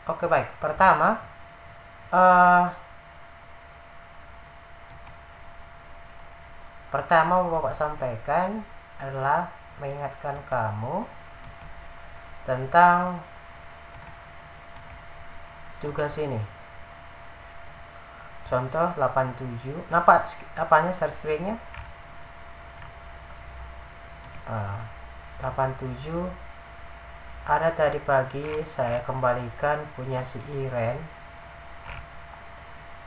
Oke, baik. Pertama Bapak sampaikan adalah mengingatkan kamu tentang tugas ini. Contoh 87. Nampak apanya share screen-nya? 87 ada tadi pagi saya kembalikan punya si Iren.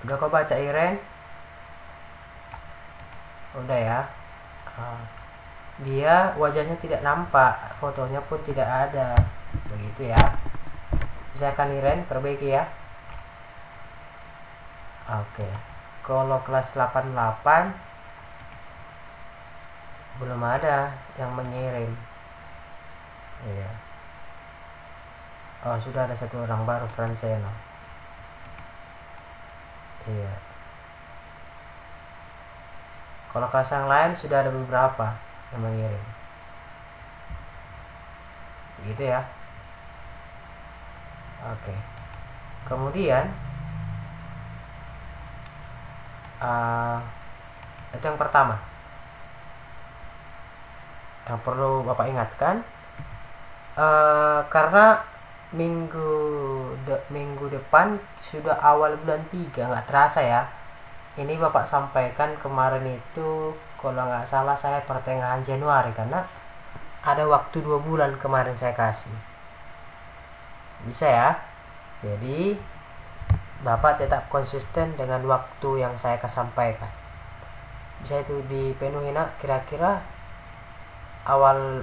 Udah kau baca, Iren? Udah ya. Dia wajahnya tidak nampak, fotonya pun tidak ada, begitu ya. Misalkan Iren perbaiki ya. Oke. Kalau kelas 88 belum ada yang mengirim. Iya. Oh, sudah ada satu orang baru, Franceno. Iya. Kalau kelas yang lain sudah ada beberapa yang mengirim. Gitu ya. Oke. Kemudian itu yang pertama yang perlu Bapak ingatkan, karena minggu depan sudah awal bulan 3, nggak terasa ya. Ini Bapak sampaikan kemarin itu kalau nggak salah saya pertengahan Januari, karena ada waktu 2 bulan kemarin saya kasih. Bisa ya. Jadi Bapak tetap konsisten dengan waktu yang saya sampaikan. Bisa itu dipenuhi nak, kira-kira awal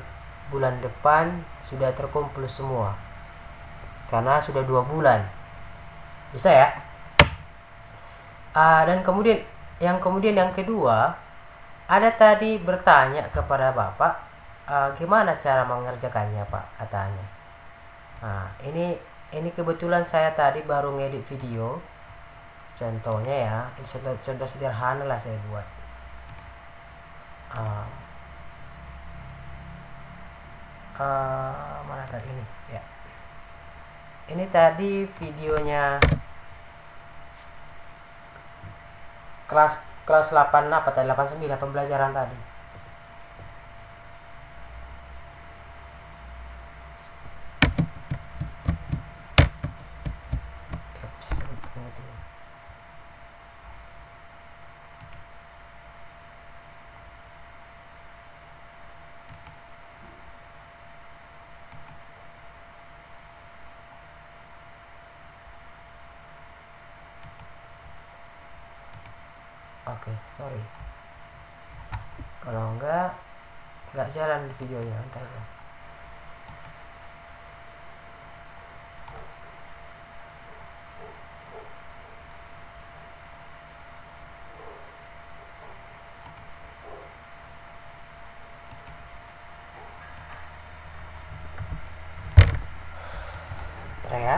bulan depan sudah terkumpul semua, karena sudah 2 bulan. Bisa ya. Dan kemudian yang kedua, ada tadi bertanya kepada Bapak, gimana cara mengerjakannya Pak, katanya. Nah, ini kebetulan saya tadi baru ngedit video. Contohnya ya, contoh sederhana lah saya buat. Mana tadi ini ya. Ini tadi videonya kelas 8 apa tadi, 89 pembelajaran tadi. Oke, sorry. Kalau enggak jalan di videonya, entar ya. Ya.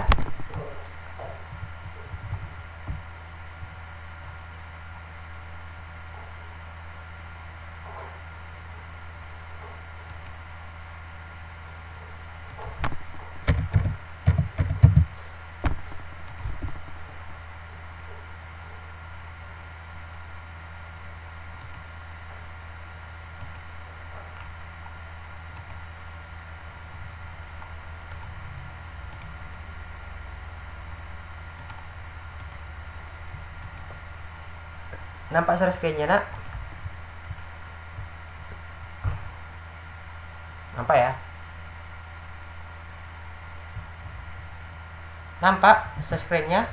Nampak share screen-nya nak? Nampak ya? Nampak share screen-nya?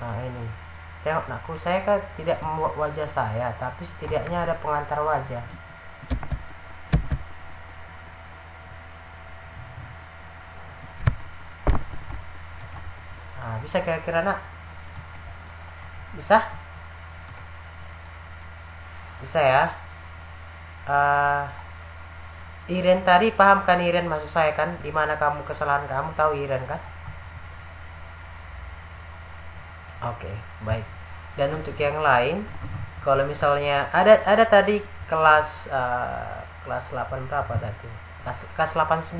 Nah ini, tengok nakku, saya kan tidak membuat wajah saya, tapi setidaknya ada pengantar wajah. Nah, bisa kira-kira nak? Bisa? Bisa ya. Iren tadi paham kan, Iren maksud saya kan, dimana kamu kesalahan kamu, tahu Iren kan? Oke, baik. Dan untuk yang lain, kalau misalnya ada tadi kelas 8 berapa tadi? Kelas 89,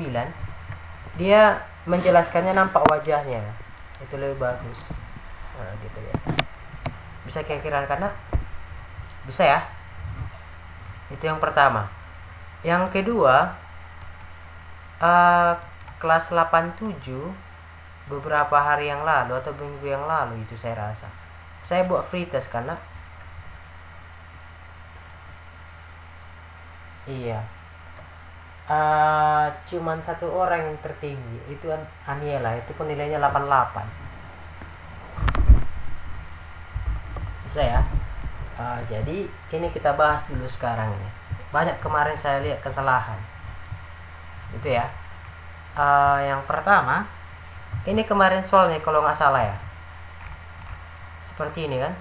dia menjelaskannya nampak wajahnya. Itu lebih bagus. Nah, gitu ya. Bisa kira-kira karena bisa ya. Itu yang pertama. Yang kedua, kelas 87 beberapa hari yang lalu atau minggu yang lalu itu saya rasa saya buat free test karena iya cuman satu orang yang tertinggi itu Aniela, itu pun nilainya 88. Bisa ya. Jadi ini kita bahas dulu sekarang ini. Banyak kemarin saya lihat kesalahan itu ya. Yang pertama, ini kemarin soalnya kalau nggak salah ya, seperti ini kan.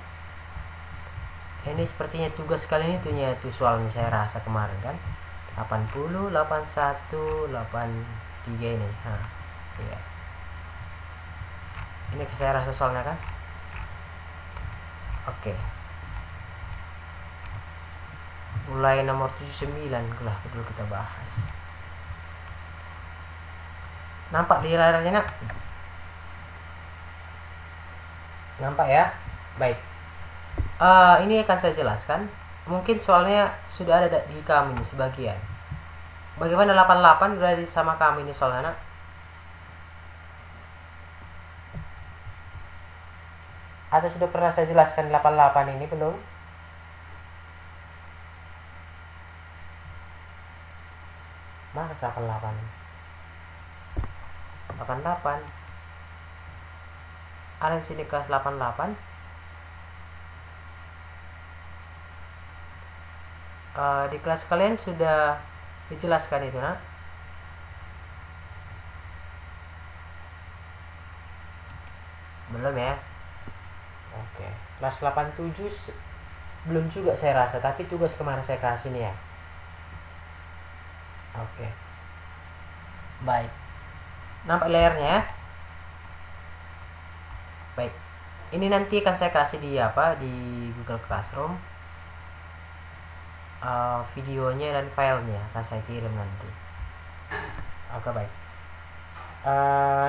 Ini sepertinya tugas kali ini tuh soalnya saya rasa kemarin kan 80, 81, 83 ini. Iya. Ini saya rasa soalnya kan. Oke. Mulai nomor 79 lah dulu kita bahas. Nampak di layarnya nak? Nampak ya? Baik. Ini akan saya jelaskan. Mungkin soalnya sudah ada di kami nih sebagian. Bagaimana 88 sudah di sama kami nih soalnya nak? Atau sudah pernah saya jelaskan 88 ini belum? Mana 88? 88 ada di sini kelas 88. Di kelas kalian sudah dijelaskan itu nak? Belum ya? Oke. Kelas 87 belum juga saya rasa, tapi tugas kemana saya kasih nih ya. Oke. Baik. Nampak layarnya ya? Baik. Ini nanti akan saya kasih di Google Classroom. Videonya dan filenya akan saya kirim nanti. Oke, baik.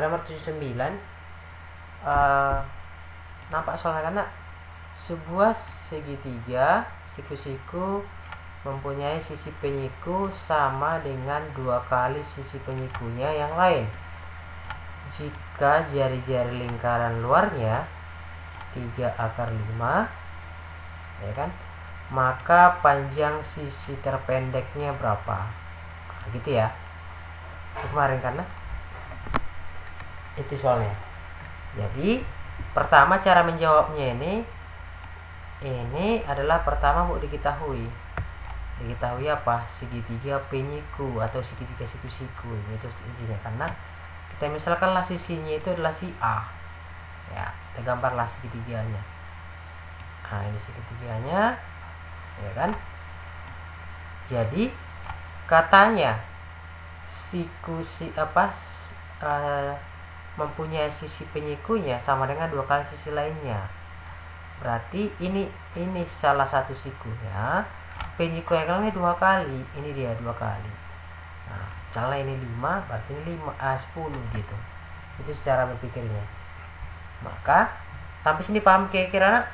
Nomor 79. Nampak soalnya karena sebuah segitiga siku-siku mempunyai sisi penyiku sama dengan 2 kali sisi penyikunya yang lain. Jika jari-jari lingkaran luarnya 3/5, ya kan, maka panjang sisi terpendeknya berapa? Gitu ya. Itu kemarin karena itu soalnya. Jadi pertama cara menjawabnya ini adalah pertama Bu diketahui apa? Segitiga penyiku atau segitiga siku-siku, itu intinya. Karena kita misalkanlah sisinya itu adalah si A ya, kita gambarlah segitiganya. Ini segitiganya ya kan. Jadi katanya mempunyai sisi penyikunya sama dengan 2 kali sisi lainnya. Berarti ini salah satu sikunya. Penyiku yang kali 2 kali, ini dia 2 kali. Nah, misalnya ini 5, berarti ini 10 gitu. Itu secara berpikirnya. Maka sampai sini paham kira-kira?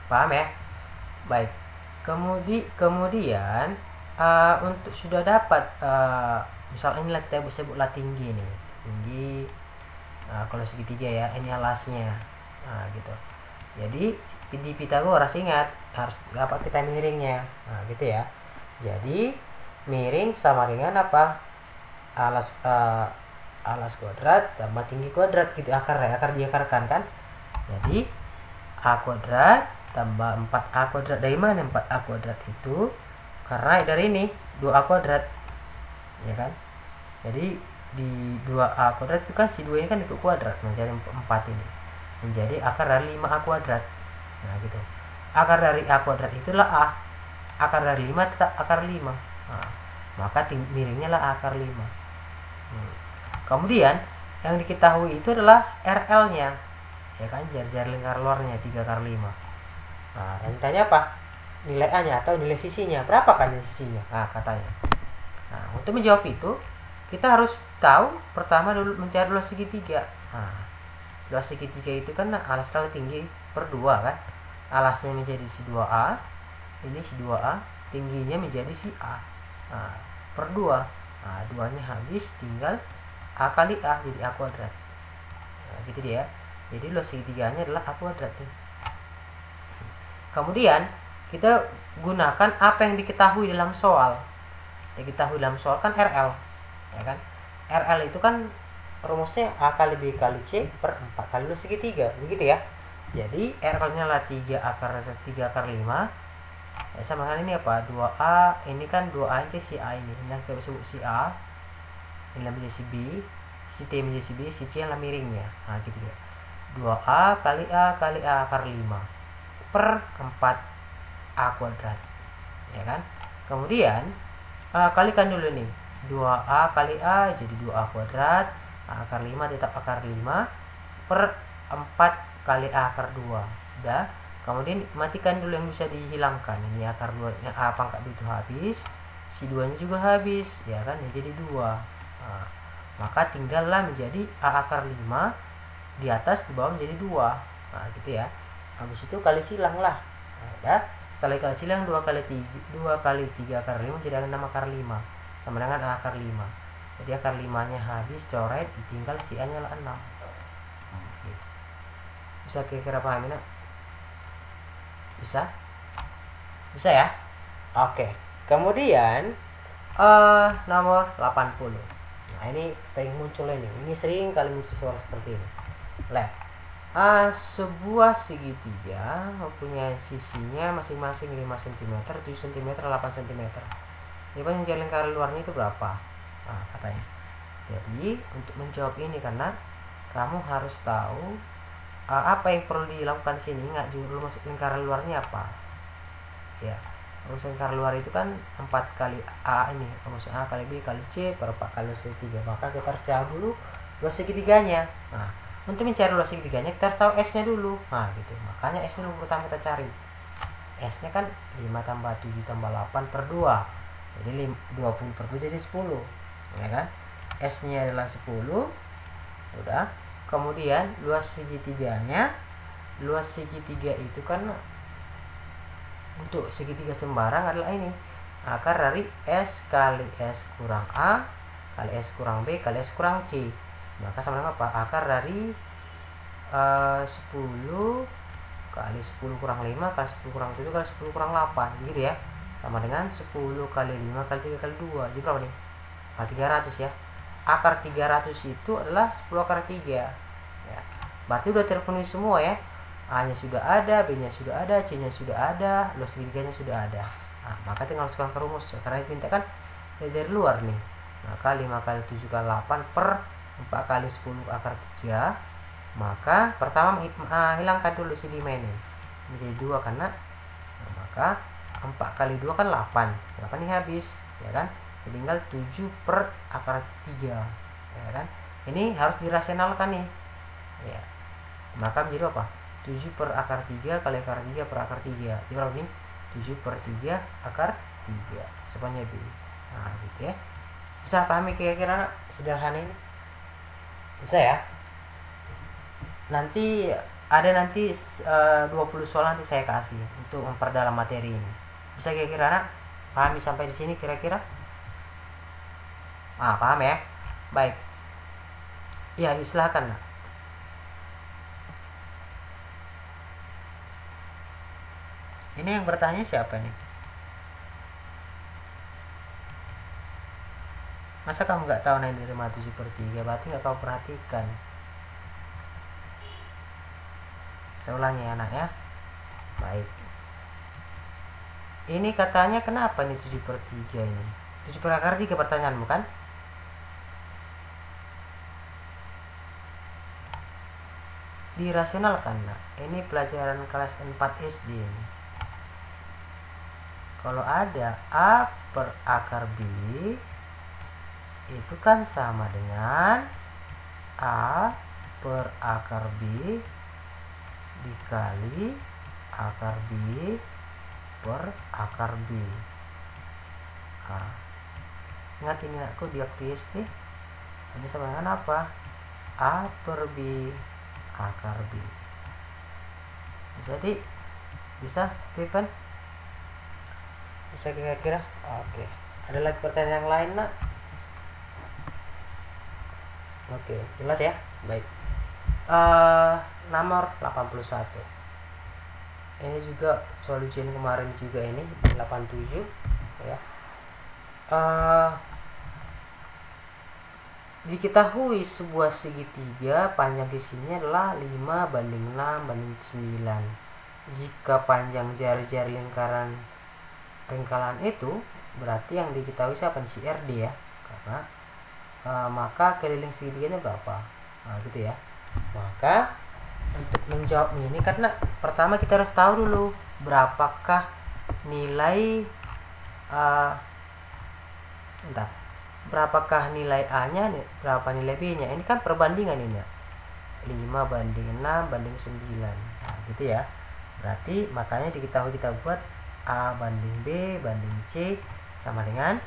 Paham ya? Baik. Kemudian untuk sudah dapat misalnya ini kita sebutlah tinggi nih. Tinggi kalau segitiga ya, ini alasnya. Gitu. Jadi di Pythagoras ingat harus dapat kita miringnya. Gitu ya. Jadi miring sama dengan apa? Alas kuadrat tambah tinggi kuadrat gitu, akar diakarkan kan. Jadi A kuadrat tambah 4A kuadrat. Dari mana 4A kuadrat itu? Karena dari ini 2A kuadrat ya kan. Jadi di 2A kuadrat itu kan si 2 ini kan ikut kuadrat menjadi 4 ini, menjadi akar dari 5A kuadrat. Nah gitu. Akar dari A kuadrat itulah A. Akar dari 5 tetap akar 5. Maka miringnya lah akar 5. Kemudian yang diketahui itu adalah RL nya ya kan, jari-jari lingkar luarnya 3 akar 5. Nah, yang ditanya apa? Nilai A nya atau nilai sisinya, berapa kan nilai sisinya, nah katanya. Nah, untuk menjawab itu kita harus tahu pertama dulu mencari luas segitiga. Nah, luas segitiga itu kan alas kali tinggi per 2 kan, alasnya menjadi si 2A, ini si 2A, tingginya menjadi si A. Nah, per 2. Nah, 2 nya habis, tinggal A kali A, jadi A kuadrat. Nah, gitu dia. Jadi luas segitiganya adalah A kuadrat nih. Kemudian kita gunakan apa yang diketahui dalam soal. Yang diketahui dalam soal kan RL, ya kan? RL itu kan rumusnya A kali B kali C per 4 kali luas segitiga, begitu ya. Jadi RL-nya lah 3 akar 5. Ya, sama kan ini apa? 2A, ini kan 2A itu si A ini. Ini kita sebut si A. Ini menjadi si B, si T menjadi si B, si C yang miringnya. Nah, gitu ya. 2A kali A kali A akar 5 per 4 A kuadrat. Ya kan? Kemudian kalikan dulu nih. 2A kali A jadi 2A kuadrat. A akar 5 tetap akar 5 per 4 kali A akar 2. Udah. Kemudian matikan dulu yang bisa dihilangkan. Ini akar 2 nya A pangkat 2 itu habis. Si 2 nya juga habis, ya kan? Ya jadi 2. Nah, maka tinggallah menjadi A akar 5 di atas, di bawah menjadi 2. Nah, gitu ya. Habis itu kali silang lah. Nah, udah. Setelah kali silang 2 kali 3 akar 5 jadi 6 akar 5. Sama dengan A akar 5. Jadi akar 5-nya habis, coret, tinggal si A-nya lah 6. Gitu. Bisa kira-kira paham ini? Bisa? Bisa ya? Oke. Kemudian nomor 80. Nah, ini sering muncul ini. Ini sering kali muncul soal seperti ini. Sebuah segitiga mempunyai sisinya masing-masing 5 cm, 7 cm, 8 cm. Ini panjang lingkar luarnya itu berapa? Nah, katanya. Jadi, untuk menjawab ini karena kamu harus tahu apa yang perlu dilakukan sini. Ingat dulu masuk lingkaran luarnya apa? Ya, rumus lingkaran luar itu kan 4 kali A ini, rumus A kali B kali C per 4 kali luas segitiga. Maka kita harus cari dulu luas segitiganya. Nah, untuk mencari luas segitiganya kita harus tahu S-nya dulu. Nah, gitu. Makanya S-nya dulu pertama kita cari. S-nya kan 5 tambah 7 tambah 8 per 2. Jadi 20 per 2 jadi 10. Ya kan? S-nya adalah 10. Udah. Kemudian luas segitiganya, luas segitiga itu kan untuk segitiga sembarang adalah ini, akar dari S kali S kurang A kali S kurang B kali S kurang C. Maka sama dengan apa? Akar dari 10 kali 10 kurang 5 kali 10 kurang 7 kali 10 kurang 8, gitu ya. Sama dengan 10 kali 5 kali 3 kali 2. Jadi berapa nih? 300 ya. Akar 300 itu adalah 10 akar 3 ya. Berarti udah terpenuhi semua ya. A nya sudah ada, B nya sudah ada, C nya sudah ada, luas segitiganya sudah ada. Nah, maka tinggal masukkan ke rumus. Karena diminta kan dari luar nih. Maka 5 kali 7 kali 8 per 4 kali 10 akar 3. Maka pertama hilangkan dulu si 5 ini menjadi 2 karena maka 4 kali 2 kan 8. 8 ini habis, ya kan? Tinggal 7 per akar 3, ya kan? Ini harus dirasionalkan nih, ya. Maka menjadi apa? 7 per akar 3 kali akar 3 per akar 3. Jadi berapa nih? 7 per 3 akar 3. Jawabannya B. Nah, gitu ya. Bisa pahami kira-kira sederhana ini? Bisa ya? Nanti ada 20 soal nanti saya kasih untuk memperdalam materi ini. Bisa kira-kira anak pahami sampai di sini kira-kira? Paham ya? Baik. Ya, silakan. Ini yang bertanya siapa nih? Masa kamu nggak tahu nih dari 7/3? Berarti nggak kamu perhatikan. Saya ulangi ya, anak ya. Baik. Ini katanya kenapa nih 7/3 ini? 7 per akar 3 pertanyaanmu kan? Dirasionalkan. Nah, ini pelajaran kelas 4 SD ini. Kalau ada A per akar B itu kan sama dengan A per akar B dikali akar B per akar B. Nah, ingat ini aku diaktifis nih. Ini sama dengan apa? A per B akar B. Bisa Stephen? Bisa kira-kira? Oke. Ada lagi pertanyaan yang lain nak? Oke, jelas ya? Baik. Nomor 81. Ini juga solusi kemarin juga ini 87 ya. Diketahui sebuah segitiga panjang di sini adalah 5:6:9. Jika panjang jari-jari lingkaran itu berarti yang diketahui siapa? Si RD ya. Karena maka keliling segitiganya berapa? Nah, gitu ya. Maka untuk menjawab ini, karena pertama kita harus tahu dulu berapakah nilai berapakah nilai A-nya, berapa nilai B-nya. Ini kan perbandingan ini ya. 5:6:9. Nah, gitu ya. Berarti makanya diketahui kita buat A banding B banding C sama dengan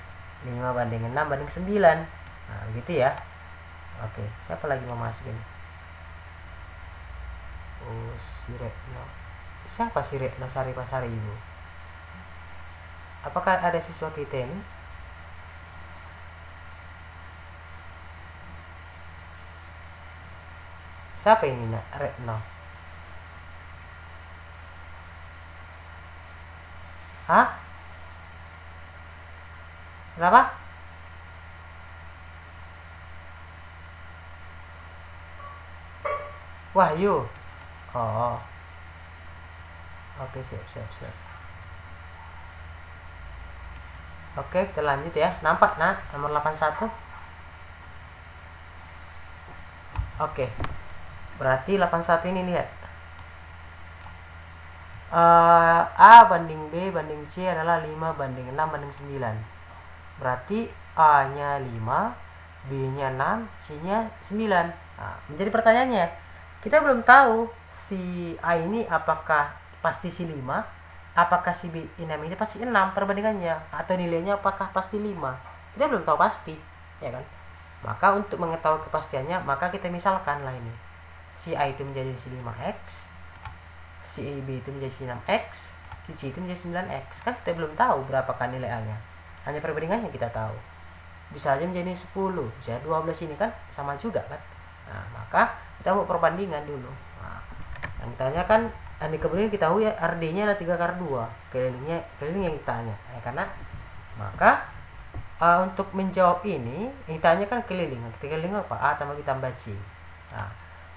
5:6:9. Nah, begitu ya. Oke, siapa lagi mau masukin? Oh, si Retno. Siapa si Retno Sari Pasari Ibu? Apakah ada siswa kita ini? Siapa ini nak? Retno. Hah? Kenapa? Wahyu. Oh. Oke, siap. Oke, kita lanjut ya. Nampak nah nomor 81. Oke. Berarti 81 ini lihat. A banding B banding C adalah 5:6:9. Berarti A-nya 5, B-nya 6, C-nya 9. Nah, menjadi pertanyaannya, kita belum tahu si A ini apakah pasti si 5, apakah si B6 ini pasti 6 perbandingannya, atau nilainya apakah pasti 5. Kita belum tahu pasti, ya kan? Maka untuk mengetahui kepastiannya, maka kita misalkan lah ini. Si A itu menjadi si 5X, si B itu menjadi si 6X, si C itu menjadi 9X. Kan kita belum tahu berapakah nilai A-nya. Hanya perbandingannya kita tahu. Bisa aja menjadi 10, bisa 12 ini kan sama juga kan. Nah, maka kita mau perbandingan dulu. Nah, yang ditanya kan kemudian kita tahu ya RD-nya adalah 3/2. Keliling yang ditanya. Karena maka untuk menjawab ini, yang ditanya kan keliling. Keliling apa? A tambah B tambah C. Nah,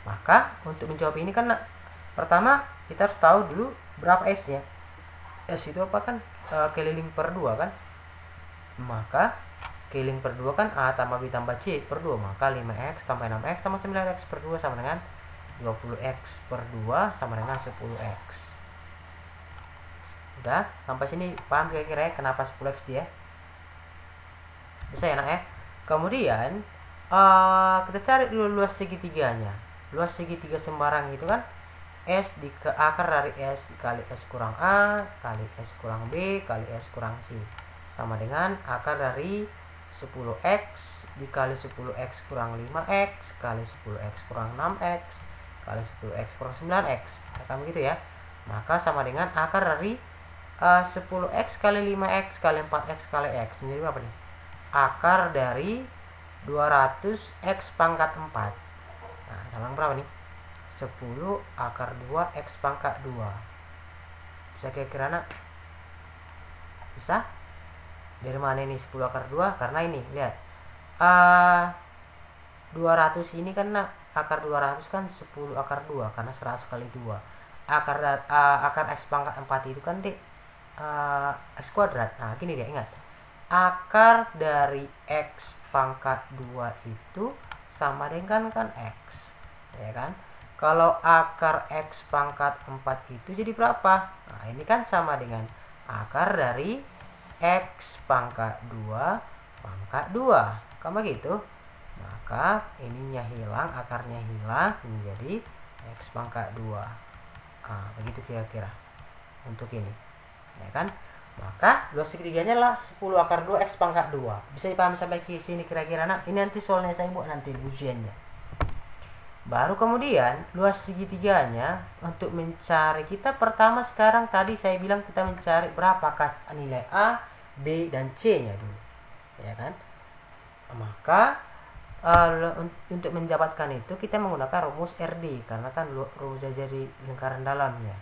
maka untuk menjawab ini kan pertama kita harus tahu dulu berapa S-nya. S itu apa kan? Keliling per 2 kan? Maka keliling per 2 kan A tambah B tambah C per 2. Maka 5X tambah 6X tambah 9X per 2 sama dengan 20X per 2 sama dengan 10X. Udah, sampai sini paham kira-kira kenapa 10X dia? Bisa ya nak ya? Kemudian kita cari dulu luas segitiganya. Luas segitiga sembarang itu kan S akar dari S kali S kurang A kali S kurang B kali S kurang C sama dengan akar dari 10X dikali 10X kurang 5X kali 10X kurang 6X kali 10X kurang 9X. Kan begitu ya. Maka sama dengan akar dari 10X kali 5X kali 4X kali X. Menjadi berapa nih? Akar dari 200X pangkat 4. Nah, sama berapa nih? 10 akar 2 X pangkat 2. Bisa kira-kira nak? Bisa? Dari mana ini 10 akar 2? Karena ini, lihat. 200 ini kan nak, akar 200 kan 10 akar 2 karena 100 kali 2. Akar X pangkat 4 itu kan X kuadrat. Nah, gini dia, ingat. Akar dari X pangkat 2 itu sama dengan kan X, ya kan? Kalau akar X pangkat 4 itu jadi berapa? Nah, ini kan sama dengan akar dari X pangkat 2 pangkat 2. Kan begitu? Maka ininya hilang, akarnya hilang menjadi X pangkat 2. Begitu kira-kira untuk ini, ya kan? Maka 2 segitiganya lah 10 akar 2 X pangkat 2. Bisa dipahami sampai ke sini kira-kira nak? Ini nanti soalnya saya buat nanti ujiannya. Baru kemudian luas segitiganya untuk mencari, kita pertama sekarang tadi saya bilang kita mencari berapakah nilai A, B, dan C nya dulu, ya kan? Maka untuk mendapatkan itu kita menggunakan rumus RD, karena kan rumus dari lingkaran dalamnya.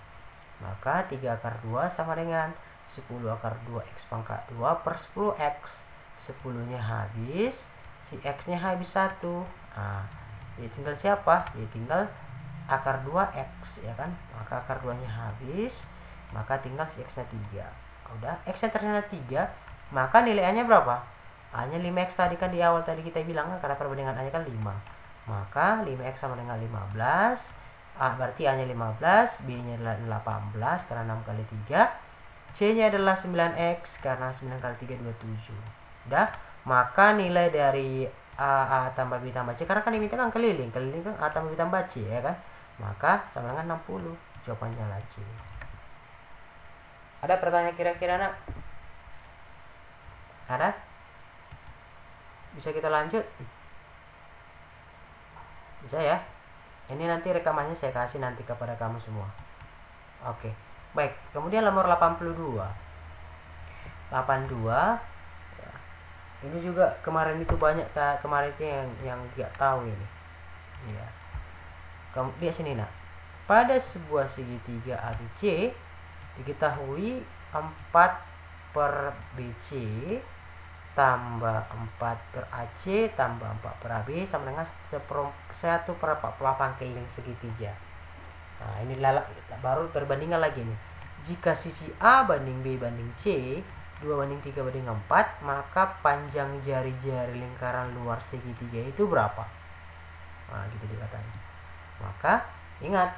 Maka 3 akar 2 sama dengan 10 akar 2 X pangkat 2 per 10 X. 10 nya habis, si X nya habis 1. Jadi tinggal siapa? Ya tinggal akar 2 X, ya kan? Maka akar 2 nya habis, maka tinggal si X nya 3. Udah, X nya ternyata 3, maka nilai A nya berapa? A nya 5X tadi kan di awal tadi kita bilang kan, karena perbandingan A nya kan 5. Maka 5X sama dengan 15. Berarti A nya 15, B nya adalah 18 karena 6 kali 3. C nya adalah 9X karena 9 kali 3 27. Udah, maka nilai dari A tambah B tambah C, karena kan diminta kan keliling kan A tambah B tambah C, ya kan? Maka sama dengan 60. Jawabannya adalah C. Ada pertanyaan kira-kira nak? Ada? Bisa kita lanjut? Bisa ya? Ini nanti rekamannya saya kasih nanti kepada kamu semua. Oke. Baik, kemudian nomor 82. 82. Ya. Ini juga kemarin itu banyak kemarin itu yang tidak tahu ini. Ya. Kamu lihat sini nak. Pada sebuah segitiga ABC diketahui 4 per BC tambah 4 per AC tambah 4 per AB sama dengan 1 per 48 keliling segitiga. Ini baru perbandingan lagi nih. Jika sisi A banding B banding C 2 banding 3 banding 4, maka panjang jari-jari lingkaran luar segitiga itu berapa? Gitu dikatakan. Maka ingat,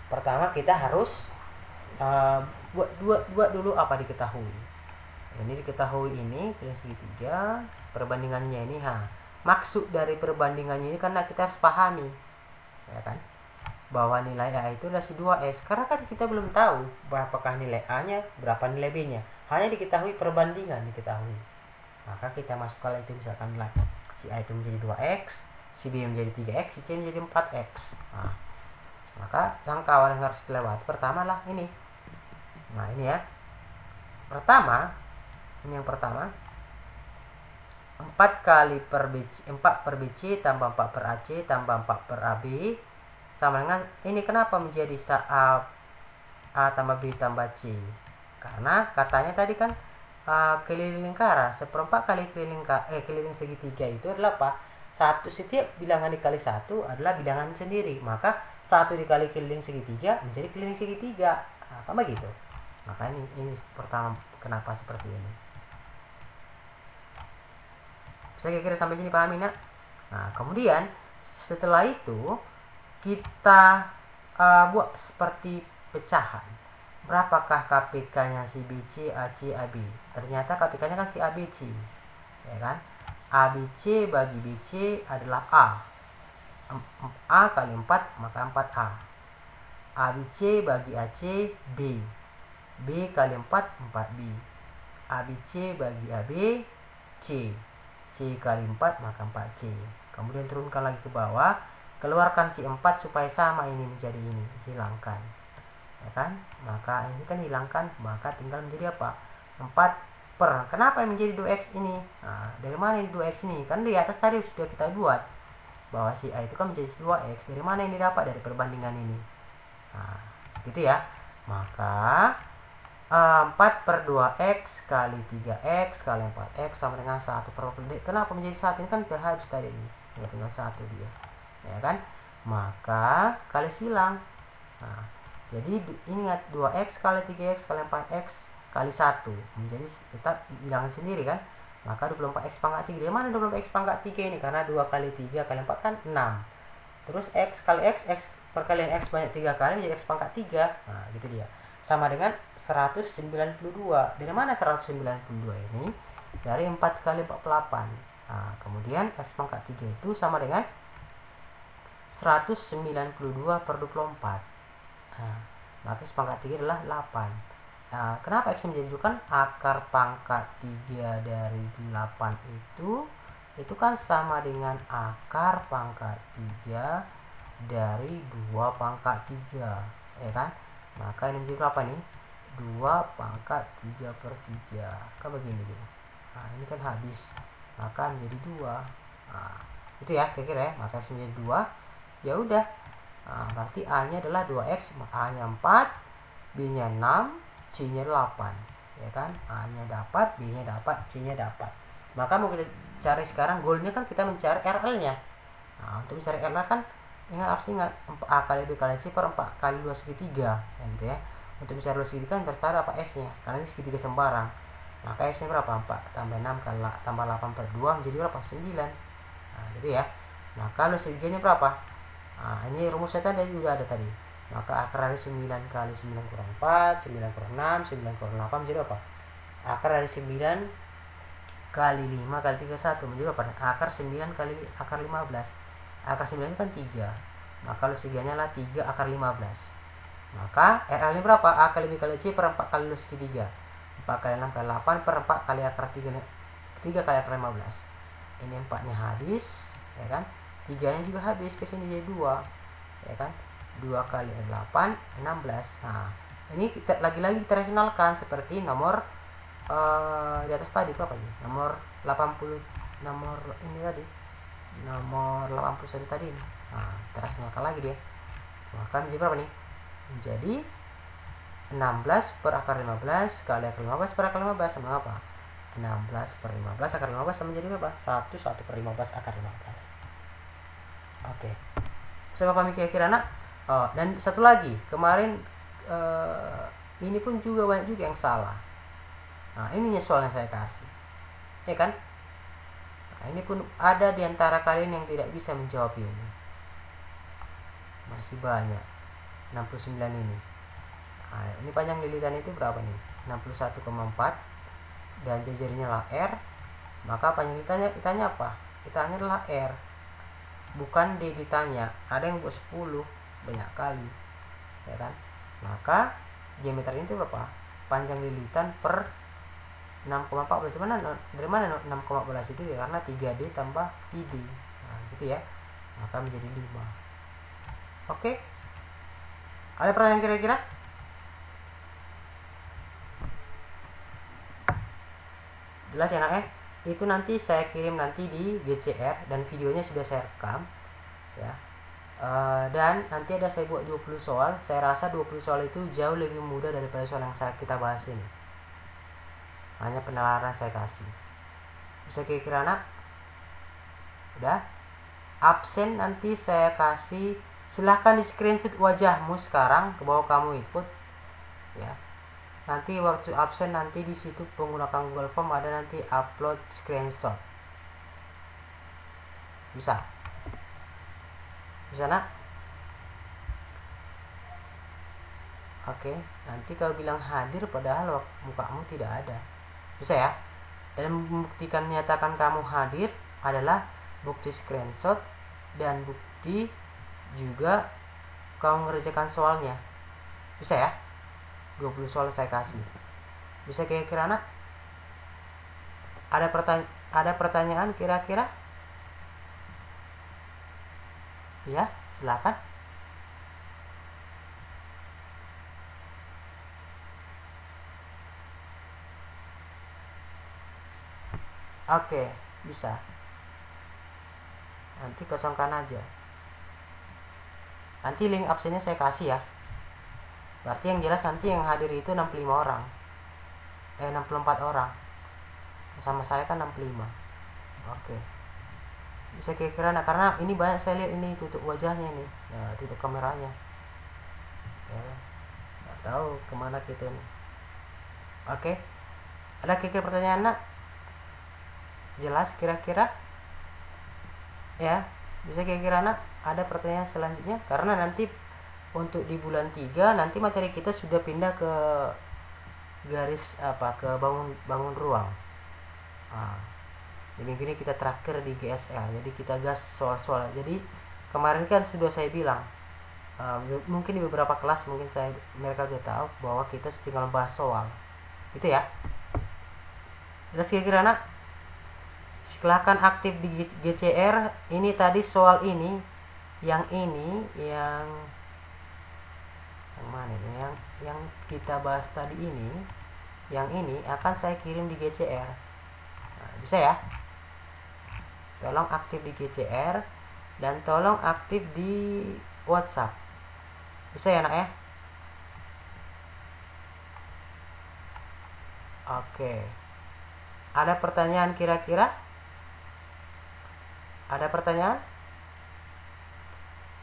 pertama kita harus buat dulu apa diketahui. Ini diketahui ini keliling segitiga, perbandingannya ini. Maksud dari perbandingannya ini karena kita harus pahami, ya kan, bahwa nilai A itu adalah si 2X. Karena kan kita belum tahu berapakah nilai A nya, berapa nilai B nya. Hanya diketahui perbandingan diketahui. Maka kita masukkan itu, misalkan si A itu menjadi 2X, si B menjadi 3X, si C menjadi 4X. Maka langkah awal yang harus dilewati pertama lah ini. Ini ya. Ini yang pertama. 4 kali per BC, 4 per BC tambah 4 per AC tambah 4 per AB sama dengan ini. Kenapa menjadi A tambah B tambah C? Karena katanya tadi kan keliling lingkaran, 1/4 kali keliling segitiga itu adalah apa? Setiap bilangan dikali 1 adalah bilangan sendiri. Maka 1 dikali keliling segitiga menjadi keliling segitiga. Apa begitu? Maka ini pertama kenapa seperti ini. Saya kira sampai sini pahami nak? Kemudian setelah itu kita buat seperti pecahan. Berapakah KPK-nya si BC, AC, AB? Ternyata KPK-nya kan si ABC, ya kan? ABC bagi BC adalah A. A kali 4 maka 4A. ABC bagi AC B. B kali 4 4B. ABC bagi AB C. C kali 4 maka 4C. Kemudian turunkan lagi ke bawah, keluarkan si 4 supaya sama ini menjadi ini, hilangkan, ya kan? Maka ini kan hilangkan, maka tinggal menjadi apa? 4 per, kenapa menjadi 2X ini? Dari mana ini 2X ini? Kan di atas tadi sudah kita buat bahwa si A itu kan menjadi 2X. Dari mana ini dapat? Dari perbandingan ini. Gitu ya. Maka 4 per 2X kali 3X kali 4X sama dengan 1 per 4. Kenapa menjadi 1? Ini kan habis tadi ini. Ya tinggal 1 dia. Ya kan? Maka kali silang. Jadi ingat 2X kali 3X kali 4X kali 1 menjadi tetap bilangan sendiri kan? Maka 24X pangkat 3. Dari mana 24X pangkat 3 ini? Karena 2 kali 3 kali 4 kan 6. Terus X kali X, X perkalian X banyak 3 kali menjadi X pangkat 3. Gitu dia. Sama dengan 192. Dari mana 192 ini? Dari 4 kali 48. Kemudian X pangkat 3 itu sama dengan 192 per 24. Nah, maka X pangkat 3 adalah 8. Nah, kenapa X menjadi 2? Kan akar pangkat 3 dari 8 itu kan sama dengan akar pangkat 3 dari 2 pangkat 3, ya kan? Maka ini menjadi berapa nih? 2 pangkat 3 per 3 kan begini gitu. Nah, ini kan habis, maka menjadi 2. Nah, itu ya kira-kira ya. Maka X menjadi 2. Ya udah. Nah, berarti A nya adalah 2X, A nya 4, B nya 6, C nya 8, ya kan? A nya dapat, B nya dapat, C nya dapat. Maka mau kita cari sekarang, goalnya kan kita mencari RL nya. Nah, untuk mencari RL kan harus ingat A kali B kali C per 4 kali 2 segitiga, gitu ya. Untuk mencari 2 segitiga kan tertara apa S nya, karena ini segitiga sembarang. Maka S nya berapa? 4 tambah 6 kali tambah 8 per 2 menjadi berapa? 9. Nah, gitu ya. Maka lu segitiga berapa? Nah, ini rumusnya tadi juga ada tadi. Maka akar dari 9 kali 9 kurang 4, 9 kurang 6, 9 kurang 8 menjadi apa? Akar dari 9 kali 5 kali 31 menjadi apa? Akar 9 kali akar 15. Akar 9 itu kan 3. Maka lu segiannya lah 3 akar 15. Maka RL nya berapa? A kali B kali C per 4 kali lu segitiga. 4 kali 6 kali 8 per 4 kali akar 3 kali akar 15. Ini 4 nya habis, ya kan? 3 nya juga habis, ke sini jadi 2, ya kan? 2 kali 8 16. Nah, ini kita lagi-lagi kita rasionalkan seperti nomor di atas tadi berapa nih? Nomor 80, nomor ini tadi. Nomor 81 tadi. Nah, kita rasionalkan lagi dia. Maka menjadi berapa nih? Menjadi 16 per akar 15 kali akar 15 per akar 15 sama apa? 16 per 15 akar 15 sama jadi berapa? 1 per 15 akar 15. Oke. Bisa pahami kira-kira nak? Oh, dan satu lagi, kemarin ini pun juga banyak juga yang salah. Nah, ini soal yang saya kasih, ya kan? Nah, ini pun ada di antara kalian yang tidak bisa menjawab ini. Masih banyak. 69 ini. Nah, ini panjang lilitan itu berapa nih? 61,4 dan jari-jarinya lah R. Maka panjang lilitannya ditanya apa? Ditanya adalah R. Bukan D ditanya. Ada yang buat 10, banyak kali, ya kan? Maka diameter ini itu berapa? Panjang lilitan per 6,14. Dari mana 6,14 itu ya? Karena 3D tambah ID. Nah, gitu ya. Maka menjadi 5. Oke. Ada pertanyaan kira-kira? Jelas ya nak? Itu nanti saya kirim nanti di GCR dan videonya sudah saya rekam, ya. Dan nanti ada saya buat 20 soal. Saya rasa 20 soal itu jauh lebih mudah daripada soal yang kita bahas ini. Hanya penalaran saya kasih. Bisa kira-kira nak? Udah? Absen nanti saya kasih. Silahkan di screenshot wajahmu sekarang ke bawah kamu ikut, ya. Nanti waktu absen nanti di situ menggunakan Google Form ada nanti upload screenshot. Bisa? Bisa nak? Oke, nanti kalau bilang hadir padahal mukamu tidak ada. Bisa ya? Dan membuktikan nyatakan kamu hadir adalah bukti screenshot dan bukti juga kamu mengerjakan soalnya. Bisa ya? 20 soal saya kasih. Bisa kira-kira nak? Ada pertanyaan kira-kira? Ya, silakan. Oke, bisa. Nanti kosongkan aja. Nanti link absennya saya kasih ya. Berarti yang jelas nanti yang hadir itu 65 orang. 64 orang. Sama saya kan 65. Oke. Bisa kira-kira nah, karena ini banyak saya lihat ini tutup wajahnya nih. Ya, tutup kameranya. Ya. Nggak tahu kemana kita nih. Oke. Ada kira-kira pertanyaan nak? Jelas kira-kira? Ya. Bisa kira-kira nak? Ada pertanyaan selanjutnya? Karena nanti untuk di bulan 3 nanti materi kita sudah pindah ke garis ke bangun ruang. Di minggu ini kita terakhir di GSL, jadi kita gas soal-soal. Jadi kemarin kan sudah saya bilang mungkin di beberapa kelas mungkin mereka udah tahu bahwa kita tinggal bahas soal itu ya. Terus kira-kira nak, silahkan aktif di GCR. Ini tadi soal ini yang mana ini yang kita bahas tadi ini, yang ini akan saya kirim di GCR. Nah, bisa ya, tolong aktif di GCR dan tolong aktif di WhatsApp, bisa ya nak ya. Oke, ada pertanyaan kira-kira? Ada pertanyaan?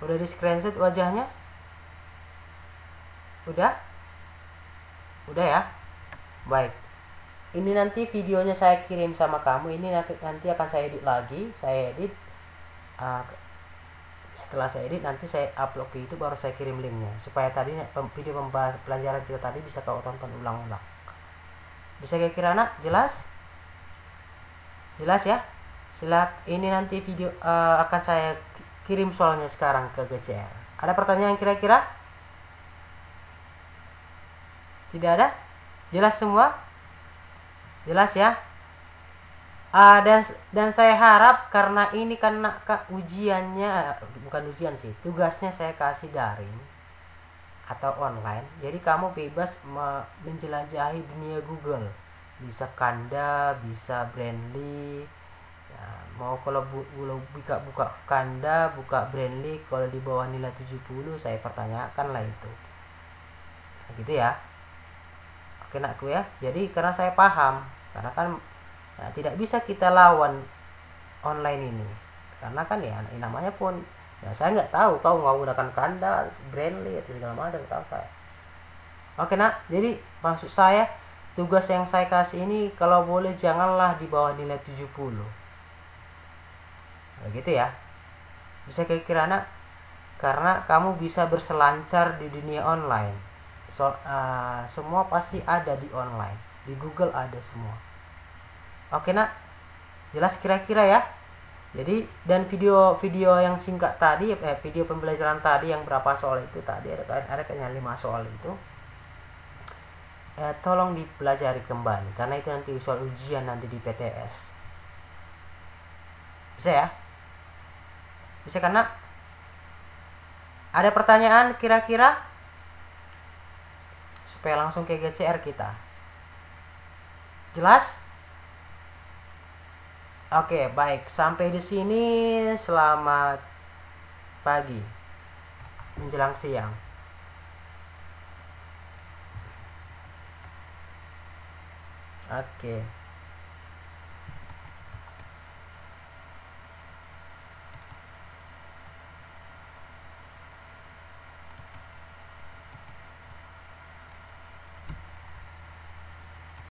Udah di screenshot wajahnya? Udah ya. Baik, ini nanti videonya saya kirim sama kamu. Ini nanti akan saya edit lagi. Saya edit, setelah saya edit nanti saya upload ke YouTube, baru saya kirim linknya supaya tadi video pembahas pelajaran kita tadi bisa kau tonton ulang-ulang. Bisa kira-kira nak jelas ya. Ini nanti video akan saya kirim soalnya sekarang ke GCR. Ada pertanyaan kira-kira? Tidak ada? Jelas semua? Jelas ya? Dan saya harap, karena ini karena ujiannya, bukan ujian sih, tugasnya saya kasih daring atau online, jadi kamu bebas menjelajahi dunia Google. Bisa Kanda, bisa Brandly ya, mau kalau buka Kanda, buka Brandly, kalau di bawah nilai 70 saya pertanyakan lah itu. Nah, gitu ya. Oke nakku ya. Jadi karena saya paham, karena kan tidak bisa kita lawan online ini, karena kan ya namanya pun ya saya nggak tahu kau mau menggunakan Kanda, Brandly atau segala macam, tahu saya. Oke nak, jadi maksud saya tugas yang saya kasih ini kalau boleh janganlah di bawah nilai 70. Nah, gitu ya. Bisa kira-kira nak, karena kamu bisa berselancar di dunia online. Semua pasti ada di online, di Google ada semua. Oke nak, jelas kira-kira ya. Jadi, dan video yang singkat tadi, video pembelajaran tadi yang berapa soal itu tadi, ada kayaknya 5 soal itu, tolong dipelajari kembali, karena itu nanti soal ujian nanti di PTS. Bisa ya? Bisa kan nak? Ada pertanyaan kira-kira? Supaya langsung ke GCR kita. Jelas? Oke, baik. Sampai di sini, selamat pagi menjelang siang. Oke.